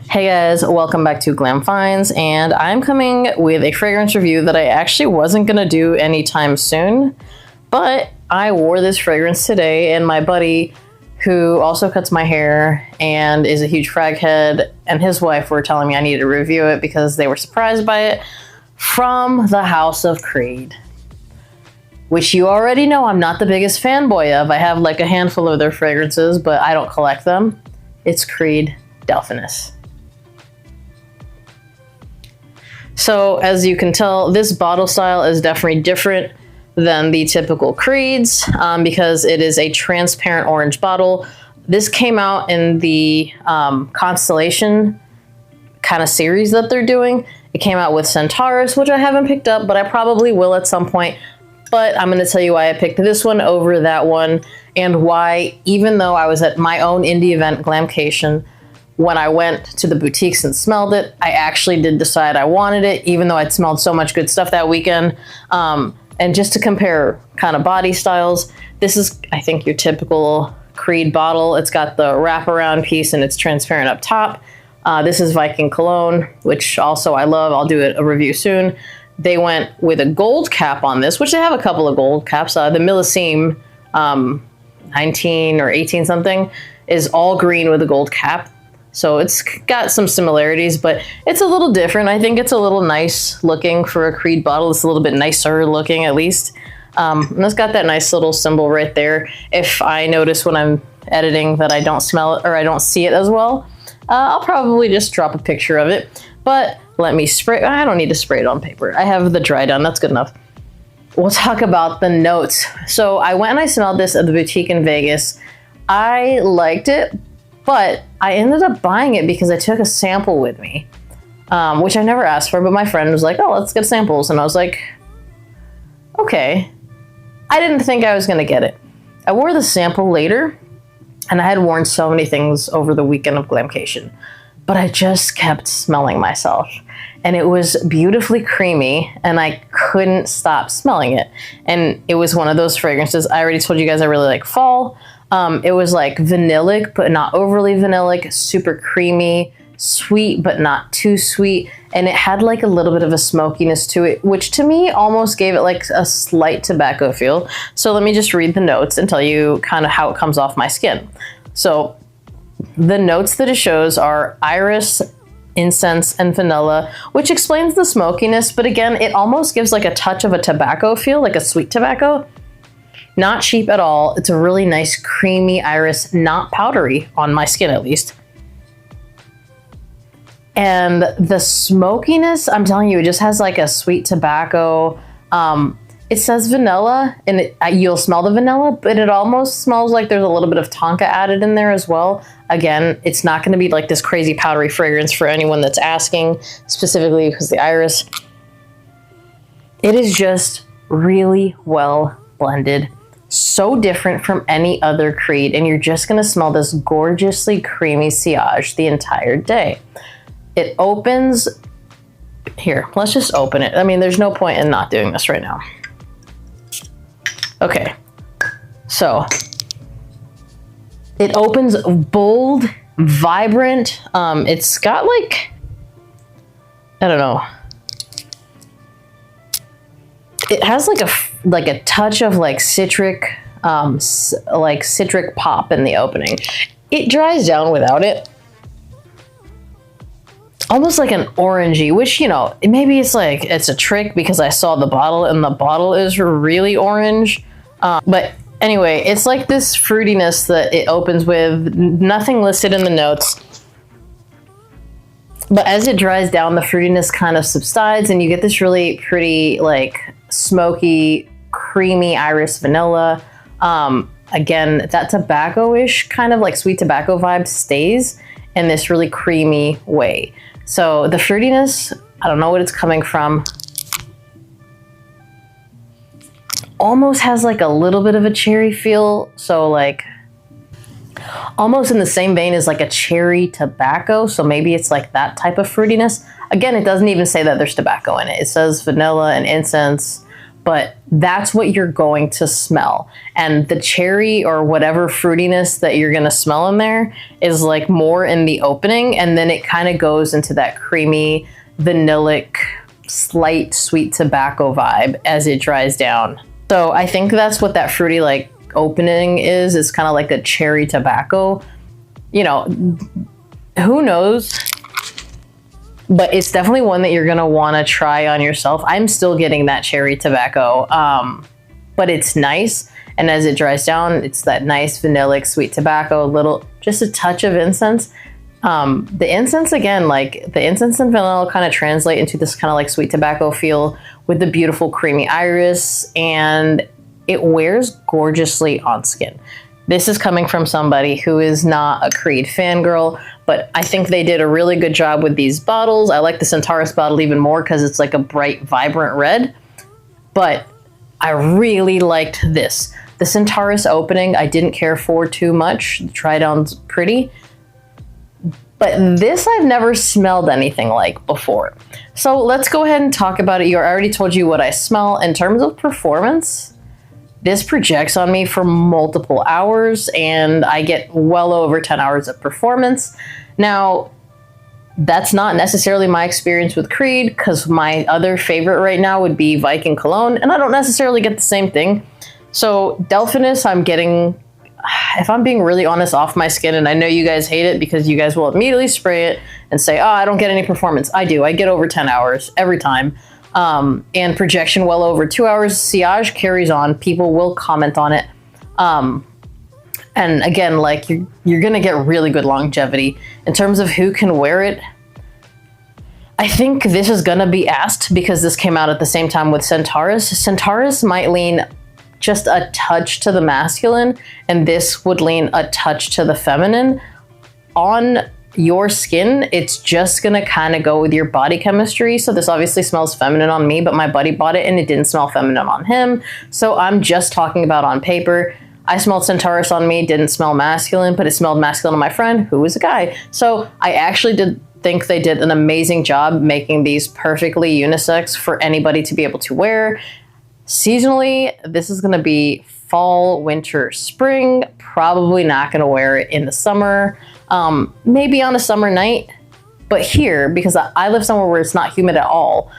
Hey guys, welcome back to Glam Finds, and I'm coming with a fragrance review that I actually wasn't gonna do anytime soon, but I wore this fragrance today, and my buddy, who also cuts my hair and is a huge frag head, and his wife were telling me I needed to review it because they were surprised by it, from the House of Creed, which you already know I'm not the biggest fanboy of. I have like a handful of their fragrances, but I don't collect them. It's Creed Delphinus. So as you can tell, this bottle style is definitely different than the typical Creeds because it is a transparent orange bottle. This came out in the Constellation kind of series that they're doing. It came out with Centaurus, which I haven't picked up, but I probably will at some point. But I'm going to tell you why I picked this one over that one, and why, even though I was at my own indie event, Glamcation, when I went to the boutiques and smelled it, I actually did decide I wanted it, even though I'd smelled so much good stuff that weekend. And just to compare kind of body styles, this is, I think, your typical Creed bottle. It's got the wraparound piece and it's transparent up top. This is Viking Cologne, which also I love. I'll do a review soon. They went with a gold cap on this, which they have a couple of gold caps. The Millesime 19 or 18 something is all green with a gold cap. So it's got some similarities, but it's a little different. I think it's a little nice looking for a Creed bottle. It's a little bit nicer looking, at least. And it's got that nice little symbol right there. If I notice when I'm editing that I don't smell it or I don't see it as well, I'll probably just drop a picture of it. But let me spray. I don't need to spray it on paper. I have the dry down. That's good enough. We'll talk about the notes. So I went and I smelled this at the boutique in Vegas. I liked it, but I ended up buying it because I took a sample with me, which I never asked for, but my friend was like, oh, let's get samples. And I was like, okay. I didn't think I was going to get it. I wore the sample later, and I had worn so many things over the weekend of Glamcation, but I just kept smelling myself. And it was beautifully creamy, and I couldn't stop smelling it. And it was one of those fragrances. I already told you guys I really like fall. It was like vanillic, but not overly vanillic, super creamy, sweet, but not too sweet. And it had like a little bit of a smokiness to it, which to me almost gave it like a slight tobacco feel. So let me just read the notes and tell you kind of how it comes off my skin. So the notes that it shows are iris, incense, and vanilla, which explains the smokiness. But again, it almost gives like a touch of a tobacco feel, like a sweet tobacco. Not cheap at all. It's a really nice creamy iris, not powdery on my skin at least. And the smokiness, I'm telling you, it just has like a sweet tobacco. It says vanilla, and you'll smell the vanilla, but it almost smells like there's a little bit of tonka added in there as well. Again, it's not going to be like this crazy powdery fragrance for anyone that's asking, specifically because the iris. It is just really well blended. So different from any other Creed, and you're just gonna smell this gorgeously creamy sillage the entire day. It opens, here, let's just open it. I mean, there's no point in not doing this right now. Okay, so it opens bold, vibrant. It's got like, I don't know. It has like a touch of like citric pop in the opening. It dries down without it. Almost like an orangey, which, you know, maybe it's like, it's a trick because I saw the bottle and the bottle is really orange. But anyway, it's like this fruitiness that it opens with, nothing listed in the notes. But as it dries down, the fruitiness kind of subsides and you get this really pretty, like, smoky, creamy iris vanilla. Again, that tobacco-ish kind of like sweet tobacco vibe stays in this really creamy way. So the fruitiness, I don't know what it's coming from. Almost has like a little bit of a cherry feel. So like almost in the same vein as like a cherry tobacco. So maybe it's like that type of fruitiness. Again, it doesn't even say that there's tobacco in it. It says vanilla and incense, but that's what you're going to smell. And the cherry or whatever fruitiness that you're going to smell in there is like more in the opening, and then it kind of goes into that creamy, vanillic, slight sweet tobacco vibe as it dries down. So I think that's what that fruity like opening is. It's kind of like a cherry tobacco. You know, who knows? But it's definitely one that you're going to want to try on yourself. I'm still getting that cherry tobacco, but it's nice. And as it dries down, it's that nice vanillic sweet tobacco, just a touch of incense. The incense, again, like the incense and vanilla kind of translate into this kind of like sweet tobacco feel with the beautiful creamy iris, and it wears gorgeously on skin. This is coming from somebody who is not a Creed fangirl, but I think they did a really good job with these bottles. I like the Centaurus bottle even more because it's like a bright, vibrant red, but I really liked this. The Centaurus opening, I didn't care for too much. The try-down's pretty, but this I've never smelled anything like before. So let's go ahead and talk about it. I already told you what I smell. In terms of performance, this projects on me for multiple hours, and I get well over 10 hours of performance. Now, that's not necessarily my experience with Creed, because my other favorite right now would be Viking Cologne, and I don't necessarily get the same thing. So Delphinus, I'm getting, if I'm being really honest, off my skin, and I know you guys hate it because you guys will immediately spray it and say, oh, I don't get any performance. I do. I get over 10 hours every time. And projection well over 2 hours. Sillage carries on. People will comment on it. And again, like you're going to get really good longevity. In terms of who can wear it, I think this is going to be asked because this came out at the same time with Centaurus. Centaurus might lean just a touch to the masculine, and this would lean a touch to the feminine. On your skin, it's just gonna kind of go with your body chemistry. So this obviously smells feminine on me, but my buddy bought it and it didn't smell feminine on him. So I'm just talking about on paper. I smelled Centaurus on me, didn't smell masculine, but it smelled masculine on my friend, who was a guy. So I actually did think they did an amazing job making these perfectly unisex for anybody to be able to wear. Seasonally, this is gonna be fall, winter, spring. Probably not gonna wear it in the summer. Maybe on a summer night, but here, because I live somewhere where it's not humid at all.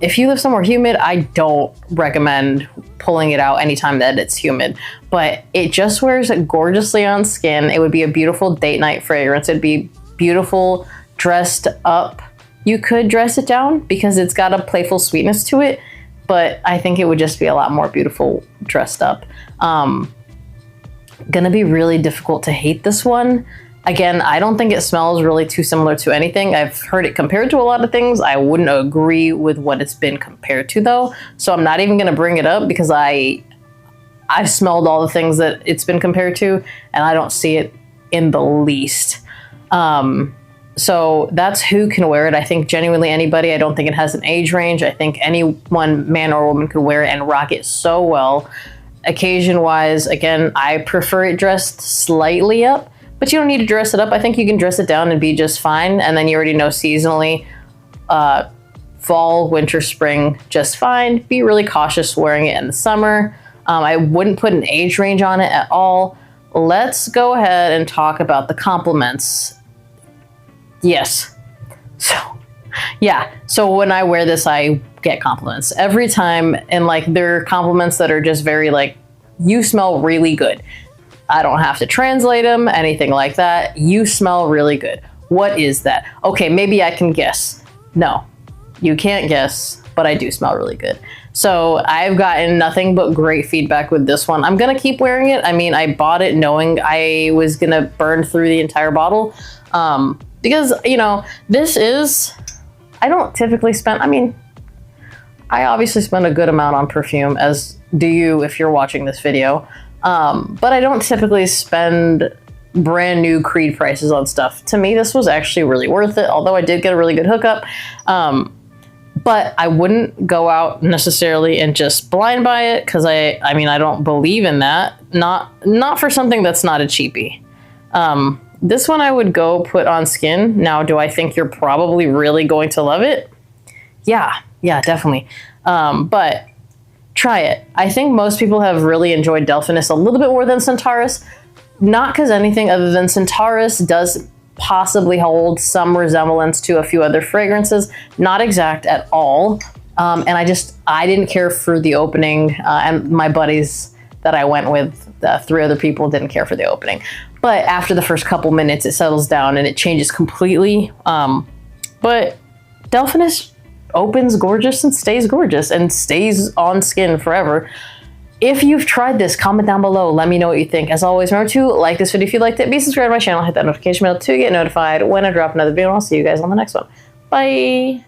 If you live somewhere humid, I don't recommend pulling it out anytime that it's humid, but it just wears gorgeously on skin. It would be a beautiful date night fragrance. It'd be beautiful dressed up. You could dress it down because it's got a playful sweetness to it, but I think it would just be a lot more beautiful dressed up. Gonna be really difficult to hate this one. Again, I don't think it smells really too similar to anything. I've heard it compared to a lot of things. I wouldn't agree with what it's been compared to though. So I'm not even gonna bring it up because I've smelled all the things that it's been compared to and I don't see it in the least. So that's who can wear it. I think genuinely anybody. I don't think it has an age range. I think anyone, man or woman, could wear it and rock it so well. Occasion wise, again, I prefer it dressed slightly up, but you don't need to dress it up. I think you can dress it down and be just fine. And then you already know seasonally, fall, winter, spring, just fine. Be really cautious wearing it in the summer. I wouldn't put an age range on it at all. Let's go ahead and talk about the compliments. Yes. So when I wear this, I get compliments every time. And like, they're compliments that are just very like, you smell really good. I don't have to translate them, anything like that. You smell really good. What is that? Okay, maybe I can guess. No, you can't guess, but I do smell really good. So I've gotten nothing but great feedback with this one. I'm gonna keep wearing it. I mean, I bought it knowing I was gonna burn through the entire bottle. Because, you know, this is, I don't typically spend, I mean, I obviously spend a good amount on perfume, as do you if you're watching this video. But I don't typically spend brand new Creed prices on stuff. To me, this was actually really worth it, although I did get a really good hookup. But I wouldn't go out necessarily and just blind buy it, because I mean, I don't believe in that. Not for something that's not a cheapie. This one I would go put on skin. Now, do I think you're probably really going to love it? Yeah, definitely. But try it. I think most people have really enjoyed Delphinus a little bit more than Centaurus. Not because anything other than Centaurus does possibly hold some resemblance to a few other fragrances. Not exact at all. And I didn't care for the opening, and my buddies that I went with, 3 other people, didn't care for the opening. But after the first couple minutes, it settles down and it changes completely. But Delphinus opens gorgeous and stays on skin forever. If you've tried this, comment down below. Let me know what you think. As always, remember to like this video if you liked it. Be subscribed to my channel. Hit that notification bell to get notified when I drop another video. And I'll see you guys on the next one. Bye.